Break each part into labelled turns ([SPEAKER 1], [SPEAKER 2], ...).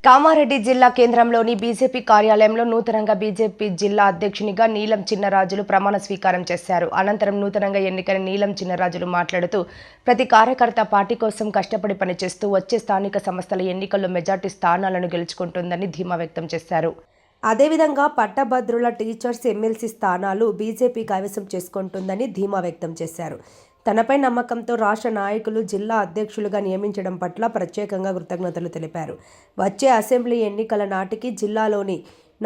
[SPEAKER 1] కామారెడ్డి జిల్లా కేంద్రంలోని బీజేపీ కార్యాలయంలో నూతనంగా బీజేపీ జిల్లా అధ్యక్షునిగా నీలం చిన్నరాజులు ప్రమాణ స్వీకారం చేశారు. అనంతరం నూతనంగా ఎన్నికైన నీలం చిన్నరాజులు మాట్లాడుతూ ప్రతి కార్యకర్త పార్టీ కోసం కష్టపడి పనిచేస్తూ వచ్చే స్థానిక సంస్థల ఎన్నికల్లో మెజార్టీ స్థానాలను గెలుచుకుంటుందని ధీమా వ్యక్తం చేశారు. అదేవిధంగా పట్టభద్రుల టీచర్స్ ఎమ్మెల్సీ స్థానాలు బీజేపీ కైవసం చేసుకుంటుందని ధీమా వ్యక్తం చేశారు. తనపై నమ్మకంతో రాష్ట్ర నాయకులు జిల్లా అధ్యక్షులుగా నియమించడం పట్ల ప్రత్యేకంగా కృతజ్ఞతలు తెలిపారు. వచ్చే అసెంబ్లీ ఎన్నికల నాటికి జిల్లాలోని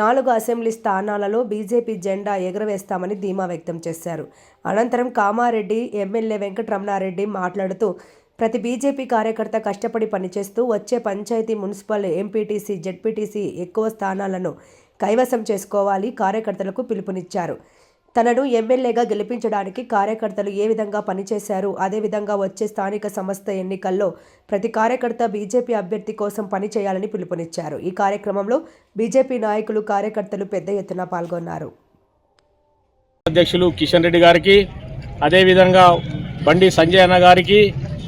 [SPEAKER 1] 4 అసెంబ్లీ స్థానాలలో బీజేపీ జెండా ఎగురవేస్తామని ధీమా వ్యక్తం చేశారు. అనంతరం కామారెడ్డి ఎమ్మెల్యే వెంకటరమణారెడ్డి మాట్లాడుతూ ప్రతి బీజేపీ కార్యకర్త కష్టపడి పనిచేస్తూ వచ్చే పంచాయతీ, మున్సిపల్, ఎంపీటీసీ, జెడ్పీటీసీ ఎక్కువ స్థానాలను కైవసం చేసుకోవాలి కార్యకర్తలకు పిలుపునిచ్చారు. తనను ఎమ్మెల్యేగా గెలిపించడానికి కార్యకర్తలు ఏ విధంగా పనిచేశారు, అదేవిధంగా వచ్చే స్థానిక సంస్థ ఎన్నికల్లో ప్రతి కార్యకర్త బీజేపీ అభ్యర్థి కోసం పనిచేయాలని పిలుపునిచ్చారు. ఈ కార్యక్రమంలో బీజేపీ నాయకులు, కార్యకర్తలు పెద్ద ఎత్తున పాల్గొన్నారు.
[SPEAKER 2] అధ్యక్షులు కిషన్ రెడ్డి గారికి, అదేవిధంగా బండి సంజయ్ అన్న గారికి,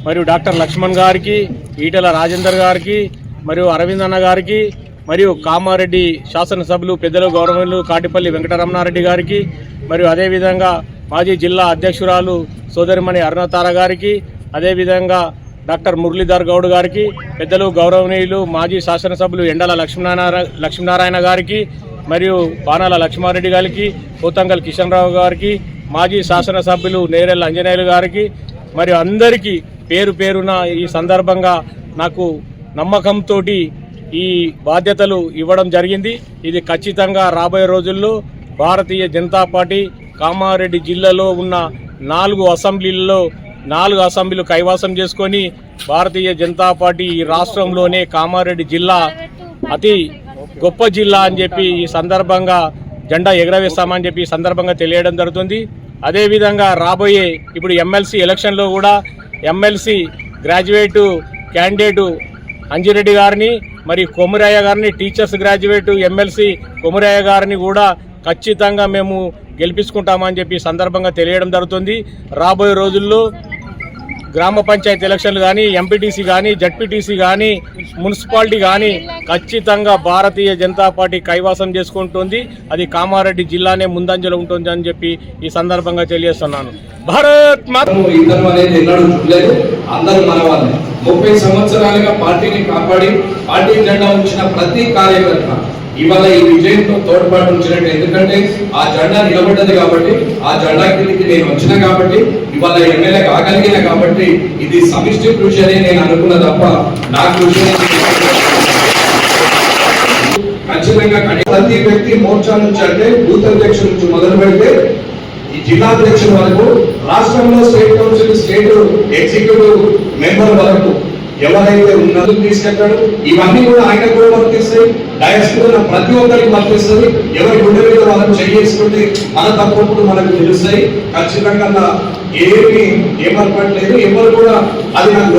[SPEAKER 2] మరియు డాక్టర్ లక్ష్మణ్ గారికి, ఈటెల రాజేందర్ గారికి, మరియు అరవింద్ అన్న గారికి, మరియు కామారెడ్డి శాసనసభ్యులు పెద్దలు గౌరవనీయులు కాటిపల్లి వెంకటరమణారెడ్డి గారికి, మరియు అదేవిధంగా మాజీ జిల్లా అధ్యక్షురాలు సోదరిమణి అరుణతార గారికి, అదేవిధంగా డాక్టర్ మురళీధర్ గౌడ్ గారికి, పెద్దలు గౌరవనీయులు మాజీ శాసనసభ్యులు ఎండల లక్ష్మీనారాయణ గారికి, మరియు బాణాల లక్ష్మారెడ్డి గారికి, పోతంగల్ కిషన్ రావు గారికి, మాజీ శాసనసభ్యులు నేరెళ్ళ అంజనేయులు గారికి, మరియు అందరికీ పేరు పేరున ఈ సందర్భంగా నాకు నమ్మకంతో ఈ బాధ్యతలు ఇవ్వడం జరిగింది. ఇది ఖచ్చితంగా రాబోయే రోజుల్లో భారతీయ జనతా పార్టీ కామారెడ్డి జిల్లాలో ఉన్న 4 అసెంబ్లీలలో 4 అసెంబ్లీలు కైవసం చేసుకొని భారతీయ జనతా పార్టీ ఈ రాష్ట్రంలోనే కామారెడ్డి జిల్లా అతి గొప్ప జిల్లా అని చెప్పి ఈ సందర్భంగా జెండా ఎగరవేస్తామని చెప్పి ఈ సందర్భంగా తెలియడం జరుగుతుంది. అదేవిధంగా రాబోయే ఇప్పుడు ఎమ్మెల్సీ ఎలక్షన్లో కూడా ఎమ్మెల్సీ గ్రాడ్యుయేటు క్యాండిడేటు అంజిరెడ్డి గారిని, మరి కొమురయ్య గారిని, టీచర్స్ గ్రాడ్యుయేట్ ఎమ్మెల్సీ కొమురయ్య గారిని కూడా ఖచ్చితంగా మేము గెలిపించుకుంటామని చెప్పి సందర్భంగా తెలియడం జరుగుతుంది. రాబోయే రోజుల్లో గ్రామ పంచాయతీ ఎలక్షన్లు కానీ, ఎంపీటీసీ కానీ, జడ్పీటీసీ కానీ, మున్సిపాలిటీ కానీ ఖచ్చితంగా భారతీయ జనతా పార్టీ కైవసం చేసుకుంటుంది. అది కామారెడ్డి జిల్లానే ముందంజలో ఉంటుంది అని చెప్పి ఈ సందర్భంగా తెలియజేస్తున్నాను. భారత్ మాతా.
[SPEAKER 3] 30 సంవత్సరాలుగా పార్టీని కాపాడి పార్టీ జెండా ఉంచిన ప్రతి కార్యకర్త ఇవాళ ఈ విజయంతో తోడ్పాటు ఉంచినట్టు. ఎందుకంటే ఆ జెండా నిలబడ్డది కాబట్టి, ఆ జెండా కిందకి నేను వచ్చిన కాబట్టి, ఇవాళ ఎమ్మెల్యే కాగలిగిన కాబట్టి ఇది సమిష్టి కృషి అని నేను అనుకున్న తప్ప నా కృషి ఖచ్చితంగా ప్రతి వ్యక్తి మోర్చా నుంచి అంటే బూత్ అధ్యక్షుల నుంచి మొదలు పెడితే ఈ జిల్లా అధ్యక్షుల వరకు, రాష్ట్రంలో state council, state executive member వరకు ఎవరైతే ఉన్నదో తీసుకెళ్తాడు. ఇవన్నీ కూడా ఆయన కూడా వర్తిస్తాయి, డయాస్పోరా ప్రతి ఒక్కరికి వర్తిస్తుంది. ఎవరి గుండె మీద వాళ్ళని చేసుకుంటే మన తప్పప్పుడు మనకు తెలుస్తాయి. ఖచ్చితంగా ఏమీ ఏమర్పట్లేదు, ఎవరు కూడా అది నాకు